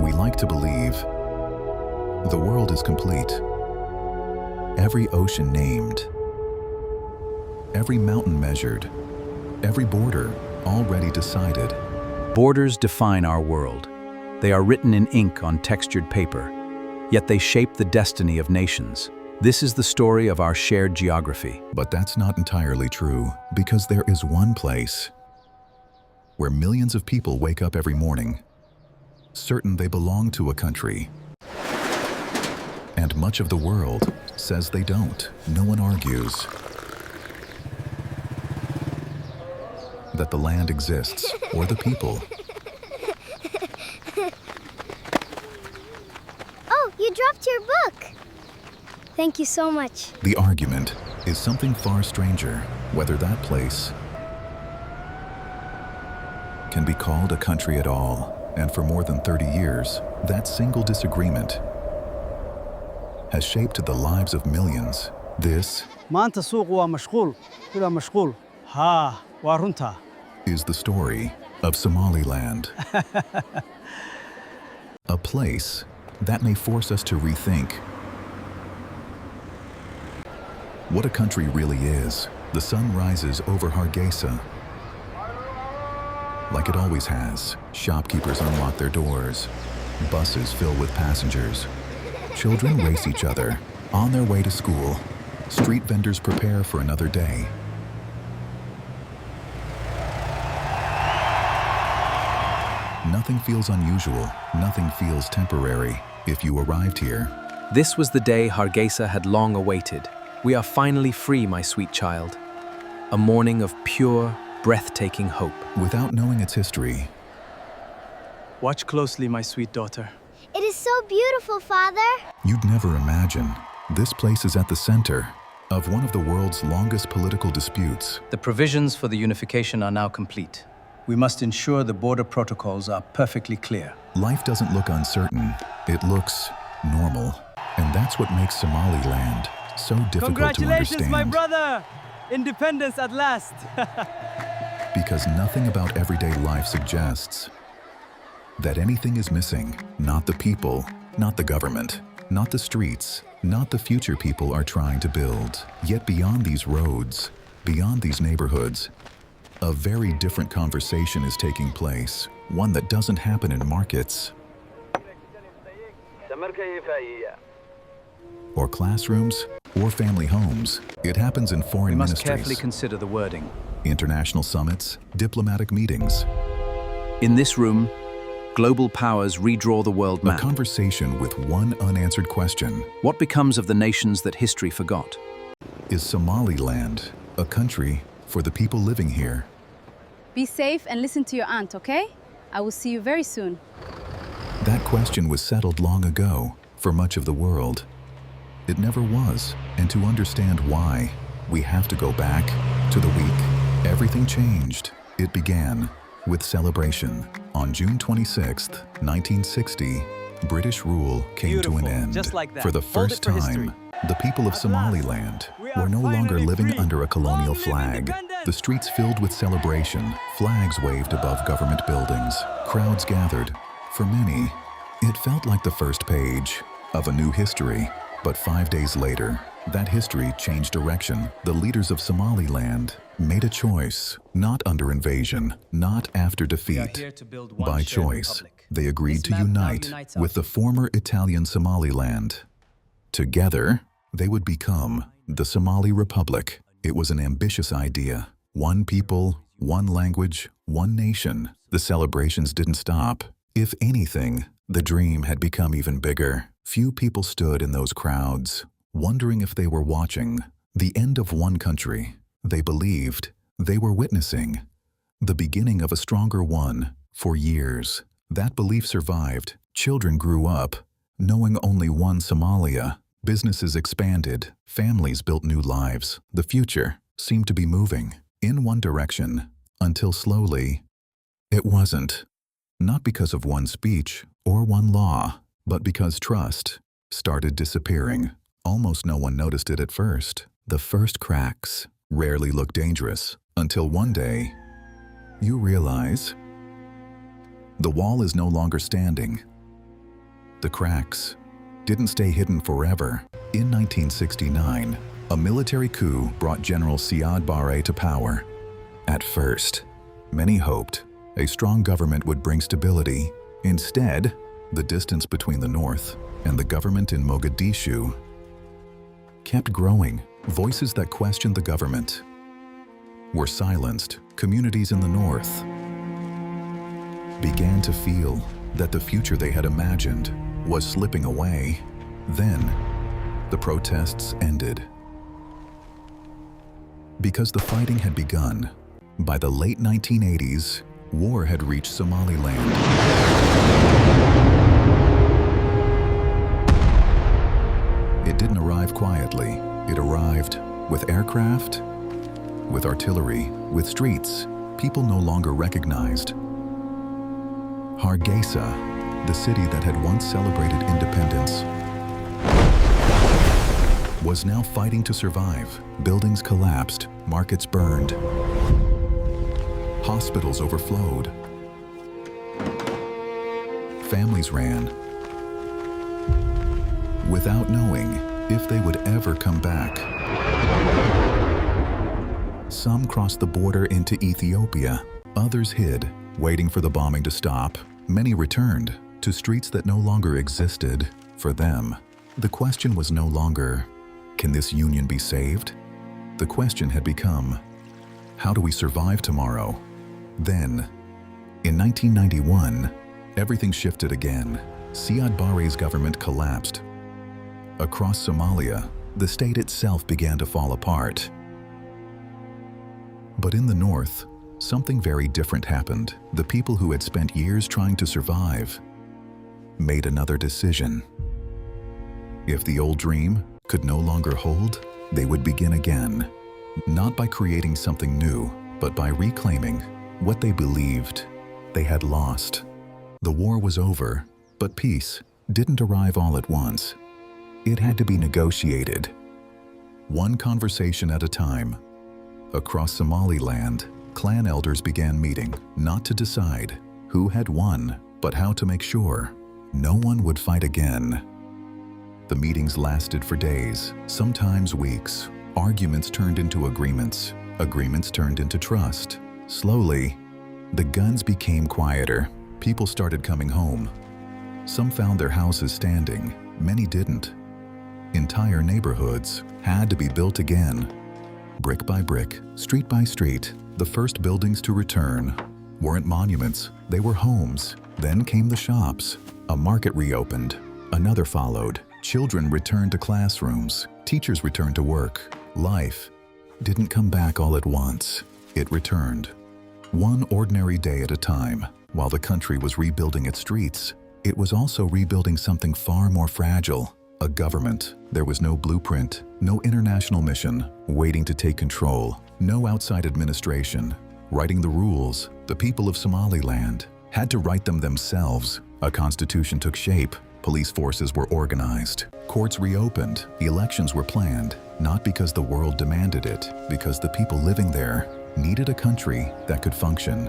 We like to believe the world is complete. Every ocean named, every mountain measured, every border already decided. Borders define our world. They are written in ink on textured paper, yet they shape the destiny of nations. This is the story of our shared geography. But that's not entirely true, because there is one place where millions of people wake up every morning, certain they belong to a country. And much of the world says they don't. No one argues that the land exists, or the people. Oh, you dropped your book! Thank you so much. The argument is something far stranger, whether that place can be called a country at all. And for more than 30 years, that single disagreement has shaped the lives of millions. This maanta suuqu waa mashquul, ilaa mashquul. Haa, waa runta. is the story of Somaliland. A place that may force us to rethink what a country really is. The sun rises over Hargeisa, like it always has. Shopkeepers unlock their doors. Buses fill with passengers. Children race each other on their way to school. Street vendors prepare for another day. Nothing feels unusual. Nothing feels temporary. If you arrived here, This was the day Hargeisa had long awaited. We are finally free, my sweet child. A morning of pure, breathtaking hope. without knowing its history, Watch closely, my sweet daughter. It is so beautiful, Father. you'd never imagine this place is at the center of one of the world's longest political disputes. The provisions for the unification are now complete. We must ensure the border protocols are perfectly clear. Life doesn't look uncertain, it looks normal. And that's what makes Somaliland so difficult to Congratulations, understand. my brother! Independence at last! Because nothing about everyday life suggests that anything is missing. Not the people, not the government, not the streets, not the future people are trying to build. Yet beyond these roads, beyond these neighborhoods, a very different conversation is taking place. One that doesn't happen in markets or classrooms or family homes. It happens in We foreign must ministries, carefully consider the wording. international summits, diplomatic meetings. In this room, global powers redraw the world A map. conversation with one unanswered question. What becomes of the nations that history forgot? Is Somaliland a country for the people living here? Be safe and listen to your aunt, okay? I will see you very soon. That question was settled long ago for much of the world. It never was, and to understand why, we have to go back to the week everything changed. It began with celebration. On June 26th, 1960, British rule came to an Beautiful, end. just like that. For the Hold first it for history. time, the people of At Somaliland last, we are were no longer finally living free. under a colonial Long live flag. independence! The streets filled with celebration, flags waved above government buildings, crowds gathered. For many, it felt like the first page of a new history. But 5 days later, that history changed direction. The leaders of Somaliland made a choice, not under invasion, not after defeat. here to build one By shared choice, republic. they agreed This to map now unite unites with us. the former Italian Somaliland. Together, they would become the Somali Republic. It was an ambitious idea. One people, one language, one nation. The celebrations didn't stop. If anything, the dream had become even bigger. Few people stood in those crowds, wondering if they were watching the end of one country. They believed they were witnessing the beginning of a stronger one. For years, that belief survived. Children grew up knowing only one Somalia. Businesses expanded, families built new lives. The future seemed to be moving in one direction, until slowly, it wasn't. Not because of one speech or one law, but because trust started disappearing. Almost no one noticed it at first. The first cracks rarely look dangerous, until one day, you realize the wall is no longer standing. the cracks didn't stay hidden forever. In 1969, a military coup brought General Siad Barre to power. At first, many hoped a strong government would bring stability. Instead, the distance between the north and the government in Mogadishu kept growing. Voices that questioned the government were silenced. Communities in the north began to feel that the future they had imagined was slipping away. Then, the protests ended. Because the fighting had begun, by the late 1980s, war had reached Somaliland. It didn't arrive quietly. It arrived with aircraft, with artillery, with streets people no longer recognized. Hargeisa, the city that had once celebrated independence, was now fighting to survive. Buildings collapsed, markets burned, hospitals overflowed, families ran, without knowing if they would ever come back. Some crossed the border into Ethiopia, others hid, waiting for the bombing to stop. Many returned to streets that no longer existed for them. The question was no longer, can this union be saved? The question had become, how do we survive tomorrow? Then, in 1991, everything shifted again. Siad Barre's government collapsed. Across Somalia, the state itself began to fall apart. But in the north, something very different happened. The people who had spent years trying to survive made another decision. If the old dream could no longer hold, they would begin again, not by creating something new, but by reclaiming what they believed they had lost. The war was over, but peace didn't arrive all at once. It had to be negotiated, one conversation at a time. Across Somaliland, clan elders began meeting, not to decide who had won, but how to make sure no one would fight again. The meetings lasted for days, sometimes weeks. Arguments turned into agreements. Agreements turned into trust. Slowly, the guns became quieter. People started coming home. Some found their houses standing, many didn't. Entire neighborhoods had to be built again. Brick by brick, street by street, the first buildings to return weren't monuments, they were homes. Then came the shops. A market reopened. Another followed. Children returned to classrooms. Teachers returned to work. Life didn't come back all at once. It returned. One ordinary day at a time. While the country was rebuilding its streets, it was also rebuilding something far more fragile. A government. There was no blueprint, no international mission waiting to take control, no outside administration writing the rules. The people of Somaliland had to write them themselves. A constitution took shape. Police forces were organized. Courts reopened. Elections were planned, not because the world demanded it, because the people living there needed a country that could function.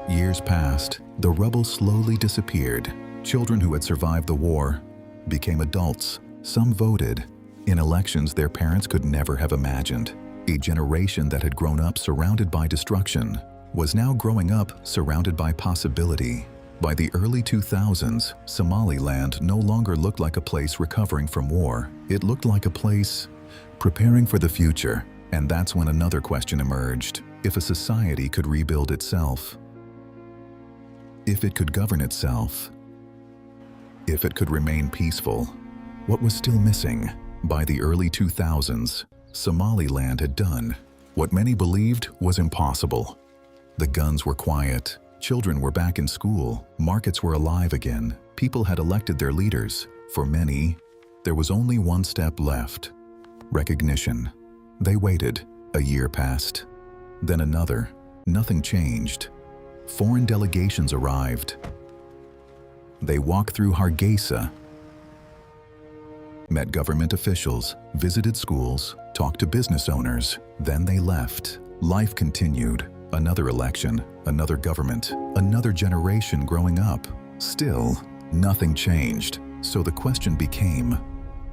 Years passed. The rubble slowly disappeared. Children who had survived the war became adults. Some voted in elections their parents could never have imagined. A generation that had grown up surrounded by destruction was now growing up surrounded by possibility. By the early 2000s, Somaliland no longer looked like a place recovering from war. It looked like a place preparing for the future. And that's when another question emerged. If a society could rebuild itself, if it could govern itself, if it could remain peaceful, what was still missing? By the early 2000s, Somaliland had done what many believed was impossible. The guns were quiet, children were back in school, markets were alive again, people had elected their leaders. For many, there was only one step left: recognition. They waited. A year passed. Then another. Nothing changed. Foreign delegations arrived. They walked through Hargeisa, met government officials, visited schools, talked to business owners. Then they left. Life continued. Another election, another government, another generation growing up. Still, nothing changed. So the question became,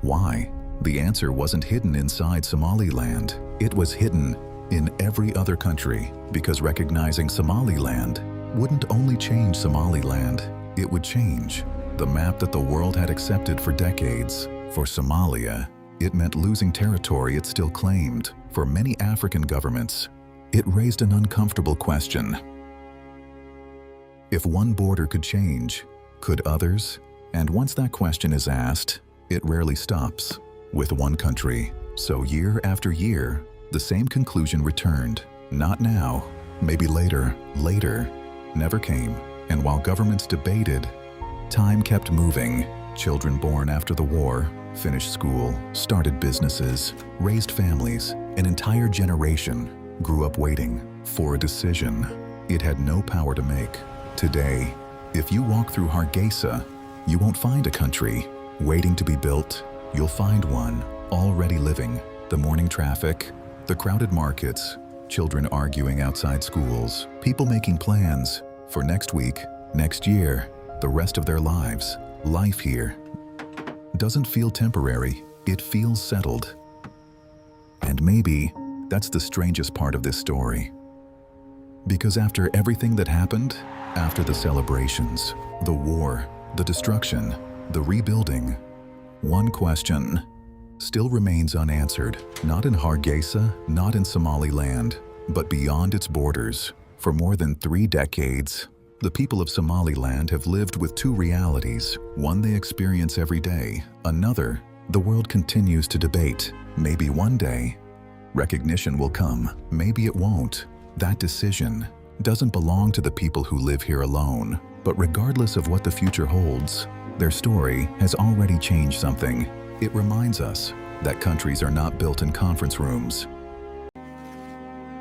why? The answer wasn't hidden inside Somaliland. It was hidden in every other country, because recognizing Somaliland wouldn't only change Somaliland, it would change the map that the world had accepted for decades. For Somalia, it meant losing territory it still claimed. For many African governments, it raised an uncomfortable question. If one border could change, could others? And once that question is asked, it rarely stops with one country. So year after year, the same conclusion returned. Not now, maybe later. Later never came. And while governments debated, time kept moving. Children born after the war finished school, started businesses, raised families. An entire generation grew up waiting for a decision it had no power to make. Today, if you walk through Hargeisa, you won't find a country waiting to be built. You'll find one already living. The morning traffic, the crowded markets, children arguing outside schools, people making plans for next week, next year, the rest of their lives. Life here doesn't feel temporary, it feels settled. And maybe that's the strangest part of this story. Because after everything that happened, after the celebrations, the war, the destruction, the rebuilding, one question still remains unanswered. Not in Hargeisa, not in Somaliland, but beyond its borders. For more than 3 decades, the people of Somaliland have lived with 2 realities. One they experience every day. Another, the world continues to debate. Maybe one day, recognition will come. Maybe it won't. That decision doesn't belong to the people who live here alone. But regardless of what the future holds, their story has already changed something. It reminds us that countries are not built in conference rooms.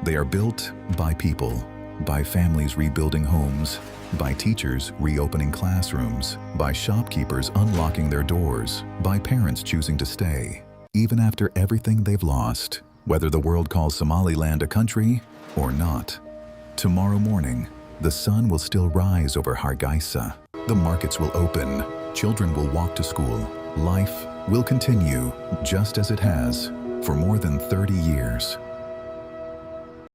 They are built by people, by families rebuilding homes, by teachers reopening classrooms, by shopkeepers unlocking their doors, by parents choosing to stay, even after everything they've lost, whether the world calls Somaliland a country or not. Tomorrow morning, the sun will still rise over Hargeisa. The markets will open, children will walk to school, life will continue just as it has for more than 30 years.